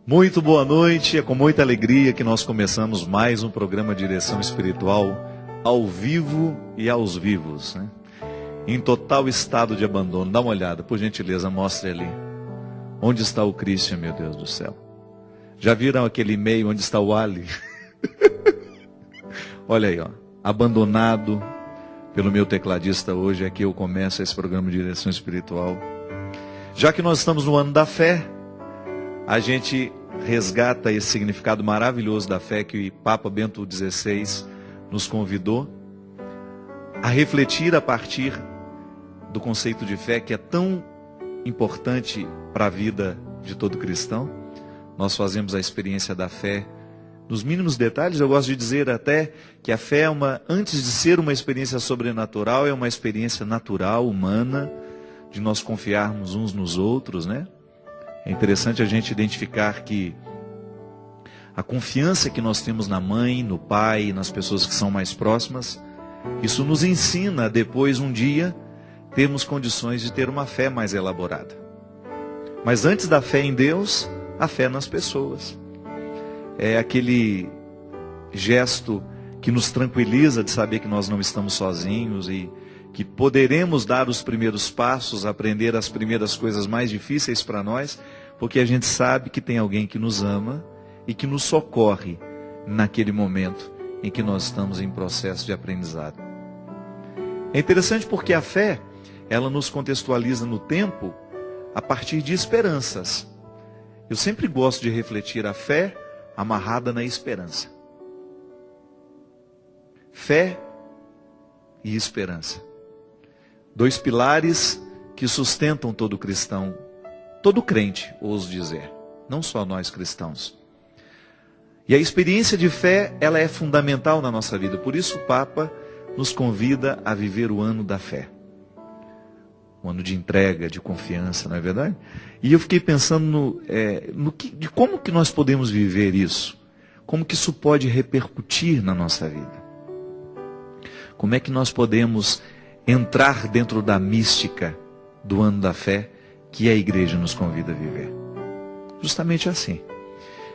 Muito boa noite, é com muita alegria que nós começamos mais um programa de Direção Espiritual ao vivo e aos vivos, né? Em total estado de abandono. Dá uma olhada, por gentileza, mostre ali. Onde está o Christian, meu Deus do céu? Já viram aquele e-mail onde está o Ali? Olha aí, ó, abandonado pelo meu tecladista hoje, é que eu começo esse programa de Direção Espiritual. Já que nós estamos no ano da fé, a gente resgata esse significado maravilhoso da fé que o Papa Bento XVI nos convidou a refletir a partir do conceito de fé que é tão importante para a vida de todo cristão. Nós fazemos a experiência da fé nos mínimos detalhes. Eu gosto de dizer até que a fé antes de ser uma experiência sobrenatural, é uma experiência natural, humana, de nós confiarmos uns nos outros, né? É interessante a gente identificar que a confiança que nós temos na mãe, no pai, nas pessoas que são mais próximas, isso nos ensina a depois, um dia, termos condições de ter uma fé mais elaborada. Mas antes da fé em Deus, a fé nas pessoas. É aquele gesto que nos tranquiliza de saber que nós não estamos sozinhos e que poderemos dar os primeiros passos, aprender as primeiras coisas mais difíceis para nós, porque a gente sabe que tem alguém que nos ama e que nos socorre naquele momento em que nós estamos em processo de aprendizado. É interessante porque a fé, ela nos contextualiza no tempo a partir de esperanças. Eu sempre gosto de refletir a fé amarrada na esperança. Fé e esperança. Dois pilares que sustentam todo cristão, todo crente, ouso dizer, não só nós cristãos. E a experiência de fé, ela é fundamental na nossa vida. Por isso o Papa nos convida a viver o ano da fé. Um ano de entrega, de confiança, não é verdade? E eu fiquei pensando de como que nós podemos viver isso. Como que isso pode repercutir na nossa vida. Como é que nós podemos entrar dentro da mística do ano da fé que a igreja nos convida a viver. Justamente assim.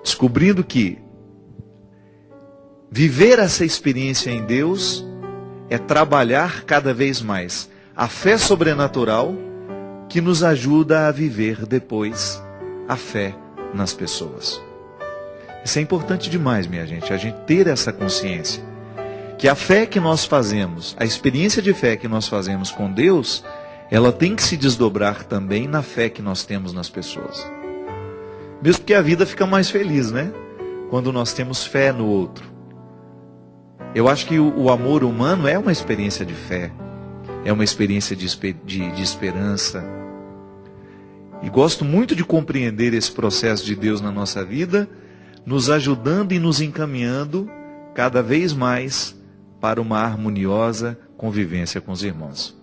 Descobrindo que viver essa experiência em Deus é trabalhar cada vez mais a fé sobrenatural que nos ajuda a viver depois a fé nas pessoas. Isso é importante demais, minha gente, a gente ter essa consciência. Que a fé que nós fazemos, a experiência de fé que nós fazemos com Deus, ela tem que se desdobrar também na fé que nós temos nas pessoas. Mesmo porque a vida fica mais feliz, né? Quando nós temos fé no outro. Eu acho que o amor humano é uma experiência de fé, é uma experiência de esperança. E gosto muito de compreender esse processo de Deus na nossa vida, nos ajudando e nos encaminhando cada vez mais para uma harmoniosa convivência com os irmãos.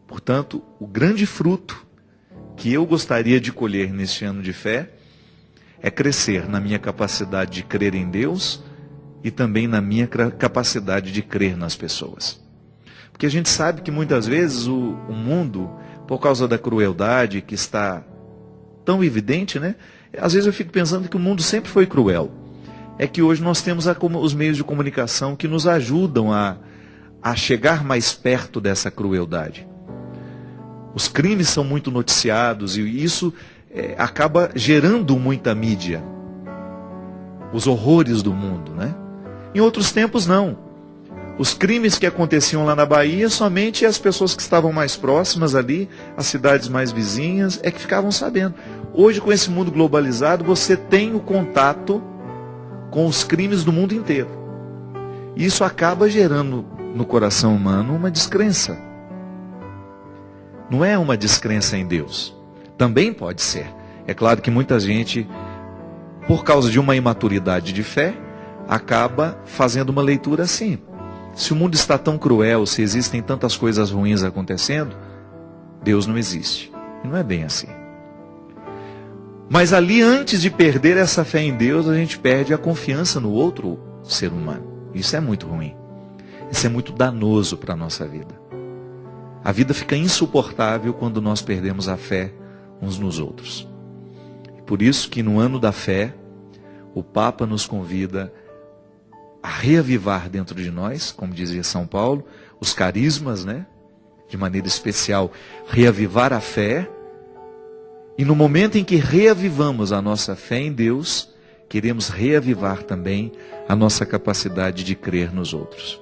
Portanto, o grande fruto que eu gostaria de colher neste ano de fé é crescer na minha capacidade de crer em Deus e também na minha capacidade de crer nas pessoas. Porque a gente sabe que muitas vezes o mundo, por causa da crueldade que está tão evidente, né? Às vezes eu fico pensando que o mundo sempre foi cruel. É que hoje nós temos os meios de comunicação que nos ajudam a chegar mais perto dessa crueldade. Os crimes são muito noticiados e isso acaba gerando muita mídia. Os horrores do mundo, né? Em outros tempos não. Os crimes que aconteciam lá na Bahia, somente as pessoas que estavam mais próximas ali, as cidades mais vizinhas, é que ficavam sabendo. Hoje, com esse mundo globalizado, você tem o contato com os crimes do mundo inteiro. E isso acaba gerando no coração humano uma descrença. Não é uma descrença em Deus. Também pode ser. É claro que muita gente, por causa de uma imaturidade de fé, acaba fazendo uma leitura assim. Se o mundo está tão cruel, se existem tantas coisas ruins acontecendo, Deus não existe. E não é bem assim. Mas ali, antes de perder essa fé em Deus, a gente perde a confiança no outro ser humano. Isso é muito ruim. Isso é muito danoso para a nossa vida. A vida fica insuportável quando nós perdemos a fé uns nos outros. por isso que no ano da fé, o Papa nos convida a reavivar dentro de nós, como dizia São Paulo, os carismas, né? De maneira especial, reavivar a fé. E no momento em que reavivamos a nossa fé em Deus, queremos reavivar também a nossa capacidade de crer nos outros.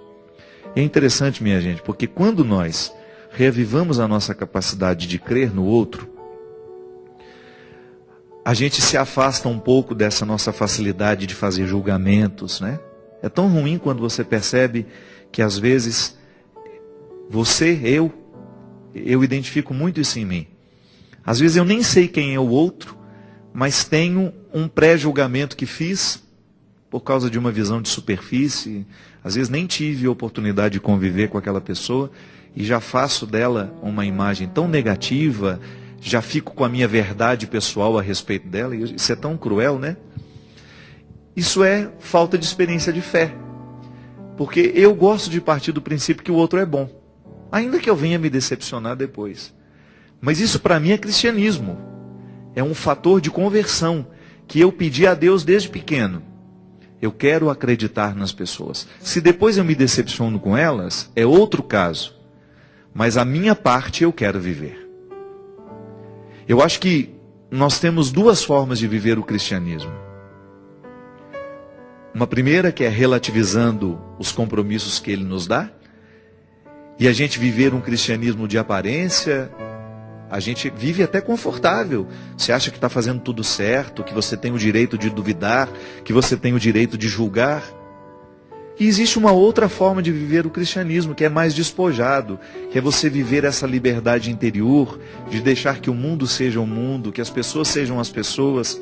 E é interessante, minha gente, porque quando nós reavivamos a nossa capacidade de crer no outro, a gente se afasta um pouco dessa nossa facilidade de fazer julgamentos, né? É tão ruim quando você percebe que às vezes eu identifico muito isso em mim. Às vezes eu nem sei quem é o outro, mas tenho um pré-julgamento que fiz por causa de uma visão de superfície. Às vezes nem tive oportunidade de conviver com aquela pessoa e já faço dela uma imagem tão negativa, já fico com a minha verdade pessoal a respeito dela. E isso é tão cruel, né? Isso é falta de experiência de fé. Porque eu gosto de partir do princípio que o outro é bom, ainda que eu venha me decepcionar depois. Mas isso para mim é cristianismo. É um fator de conversão que eu pedi a Deus desde pequeno. Eu quero acreditar nas pessoas. Se depois eu me decepciono com elas, é outro caso. Mas a minha parte eu quero viver. Eu acho que nós temos duas formas de viver o cristianismo. Uma primeira que é relativizando os compromissos que ele nos dá. E a gente viver um cristianismo de aparência, a gente vive até confortável. Você acha que está fazendo tudo certo, que você tem o direito de duvidar, que você tem o direito de julgar. E existe uma outra forma de viver o cristianismo, que é mais despojado, que é você viver essa liberdade interior, de deixar que o mundo seja o mundo, que as pessoas sejam as pessoas.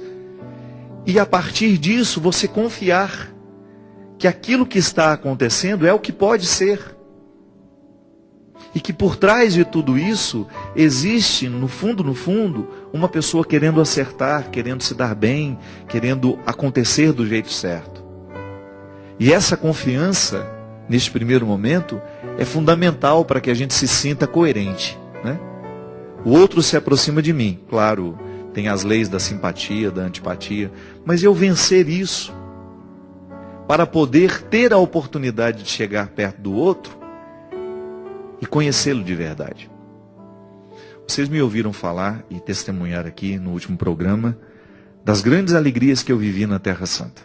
E a partir disso você confiar que aquilo que está acontecendo é o que pode ser. E que por trás de tudo isso, existe, no fundo, uma pessoa querendo acertar, querendo se dar bem, querendo acontecer do jeito certo. E essa confiança, neste primeiro momento, é fundamental para que a gente se sinta coerente, né? O outro se aproxima de mim, claro, tem as leis da simpatia, da antipatia, mas eu vencer isso, para poder ter a oportunidade de chegar perto do outro, e conhecê-lo de verdade. Vocês me ouviram falar e testemunhar aqui no último programa das grandes alegrias que eu vivi na Terra Santa.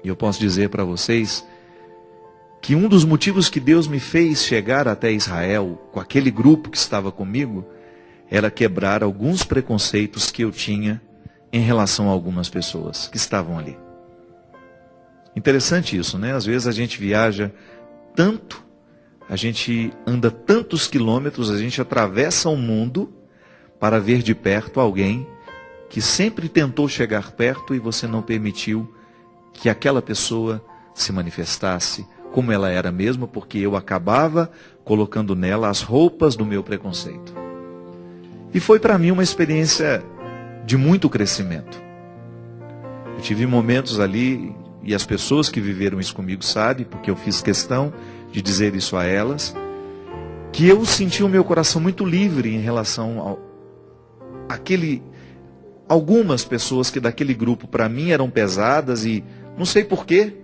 E eu posso dizer para vocês que um dos motivos que Deus me fez chegar até Israel com aquele grupo que estava comigo era quebrar alguns preconceitos que eu tinha em relação a algumas pessoas que estavam ali. Interessante isso, né? Às vezes a gente viaja tanto, a gente anda tantos quilômetros, a gente atravessa o mundo para ver de perto alguém que sempre tentou chegar perto e você não permitiu que aquela pessoa se manifestasse como ela era mesmo, porque eu acabava colocando nela as roupas do meu preconceito. E foi para mim uma experiência de muito crescimento. Eu tive momentos ali, e as pessoas que viveram isso comigo sabem, porque eu fiz questão de dizer isso a elas, que eu senti o meu coração muito livre em relação algumas pessoas que daquele grupo para mim eram pesadas e não sei porquê,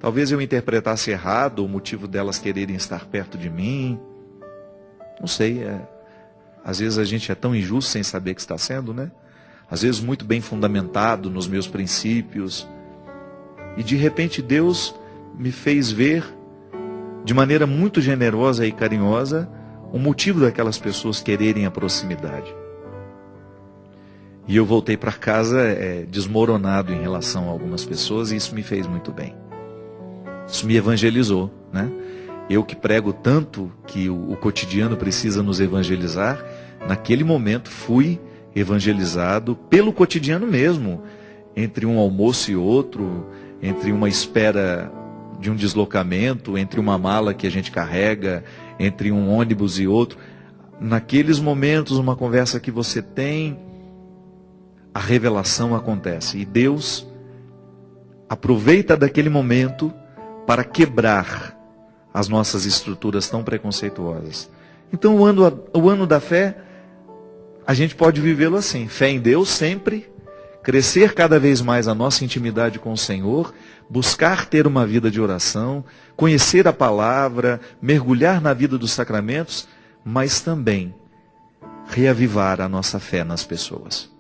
talvez eu interpretasse errado o motivo delas quererem estar perto de mim, não sei, às vezes a gente é tão injusto sem saber que está sendo, né? Às vezes muito bem fundamentado nos meus princípios, e de repente Deus me fez ver de maneira muito generosa e carinhosa o motivo daquelas pessoas quererem a proximidade. E eu voltei para casa desmoronado em relação a algumas pessoas, e isso me fez muito bem. Isso me evangelizou, né? Eu que prego tanto que o cotidiano precisa nos evangelizar, naquele momento fui evangelizado pelo cotidiano mesmo, entre um almoço e outro, entre uma espera de um deslocamento, entre uma mala que a gente carrega, entre um ônibus e outro. Naqueles momentos, uma conversa que você tem, a revelação acontece. E Deus aproveita daquele momento para quebrar as nossas estruturas tão preconceituosas. Então o ano da fé, a gente pode vivê-lo assim. Fé em Deus sempre, crescer cada vez mais a nossa intimidade com o Senhor, buscar ter uma vida de oração, conhecer a palavra, mergulhar na vida dos sacramentos, mas também reavivar a nossa fé nas pessoas.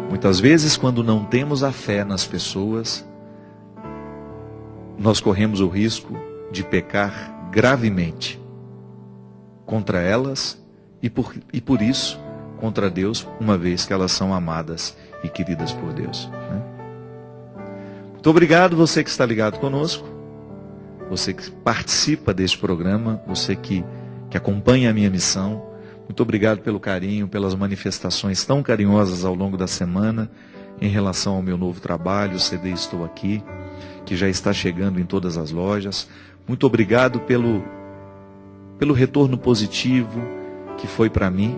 Muitas vezes, quando não temos a fé nas pessoas, nós corremos o risco de pecar gravemente contra elas e por isso contra Deus, uma vez que elas são amadas e queridas por Deus, né? Muito obrigado você que está ligado conosco, você que participa deste programa, você que acompanha a minha missão. Muito obrigado pelo carinho, pelas manifestações tão carinhosas ao longo da semana em relação ao meu novo trabalho, o CD Estou Aqui, que já está chegando em todas as lojas. Muito obrigado pelo retorno positivo que foi para mim.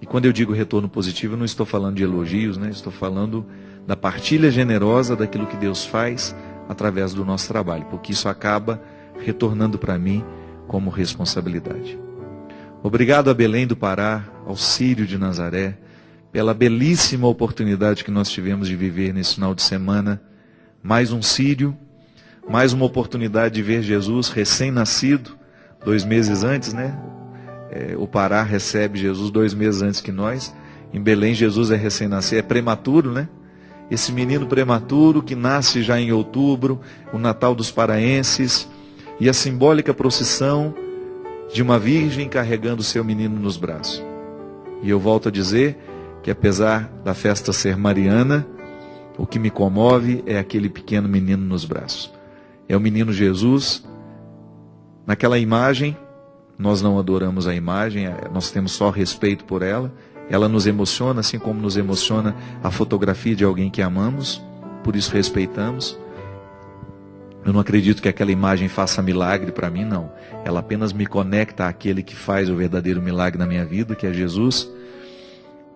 E quando eu digo retorno positivo, eu não estou falando de elogios, né? Estou falando da partilha generosa daquilo que Deus faz através do nosso trabalho, porque isso acaba retornando para mim como responsabilidade. Obrigado a Belém do Pará, ao Círio de Nazaré, pela belíssima oportunidade que nós tivemos de viver nesse final de semana. Mais um Círio, mais uma oportunidade de ver Jesus recém-nascido, 2 meses antes, né? O Pará recebe Jesus 2 meses antes que nós. Em Belém, Jesus é recém-nascido, é prematuro, né? Esse menino prematuro que nasce já em outubro, o Natal dos paraenses, e a simbólica procissão de uma virgem carregando seu menino nos braços. E eu volto a dizer que, apesar da festa ser mariana, o que me comove é aquele pequeno menino nos braços. É o menino Jesus. Naquela imagem, nós não adoramos a imagem, nós temos só respeito por ela. Ela nos emociona, assim como nos emociona a fotografia de alguém que amamos, por isso respeitamos. Eu não acredito que aquela imagem faça milagre para mim, não. Ela apenas me conecta àquele que faz o verdadeiro milagre na minha vida, que é Jesus.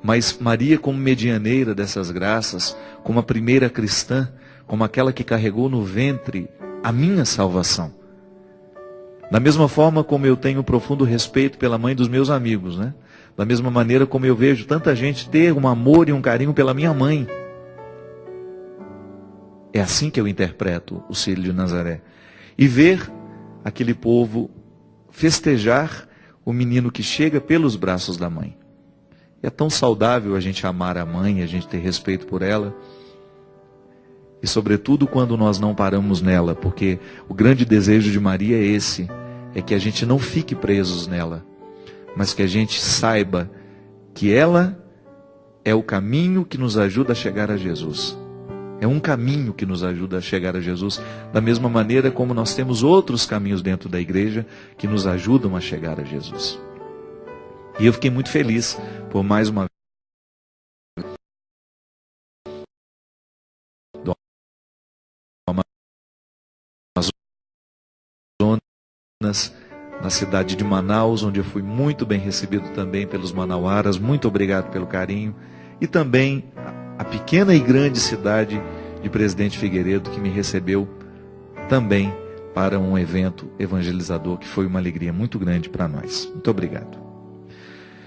Mas Maria, como medianeira dessas graças, como a primeira cristã, como aquela que carregou no ventre a minha salvação. Da mesma forma como eu tenho profundo respeito pela mãe dos meus amigos, né? Da mesma maneira como eu vejo tanta gente ter um amor e um carinho pela minha mãe. É assim que eu interpreto o Círio de Nazaré. E ver aquele povo festejar o menino que chega pelos braços da mãe. É tão saudável a gente amar a mãe, a gente ter respeito por ela. E sobretudo quando nós não paramos nela, porque o grande desejo de Maria é esse, é que a gente não fique presos nela, mas que a gente saiba que ela é o caminho que nos ajuda a chegar a Jesus. É um caminho que nos ajuda a chegar a Jesus, da mesma maneira como nós temos outros caminhos dentro da igreja que nos ajudam a chegar a Jesus. E eu fiquei muito feliz por mais uma vez na cidade de Manaus, onde eu fui muito bem recebido também pelos manauaras. Muito obrigado pelo carinho. E também a pequena e grande cidade de Presidente Figueiredo, que me recebeu também para um evento evangelizador, que foi uma alegria muito grande para nós. Muito obrigado.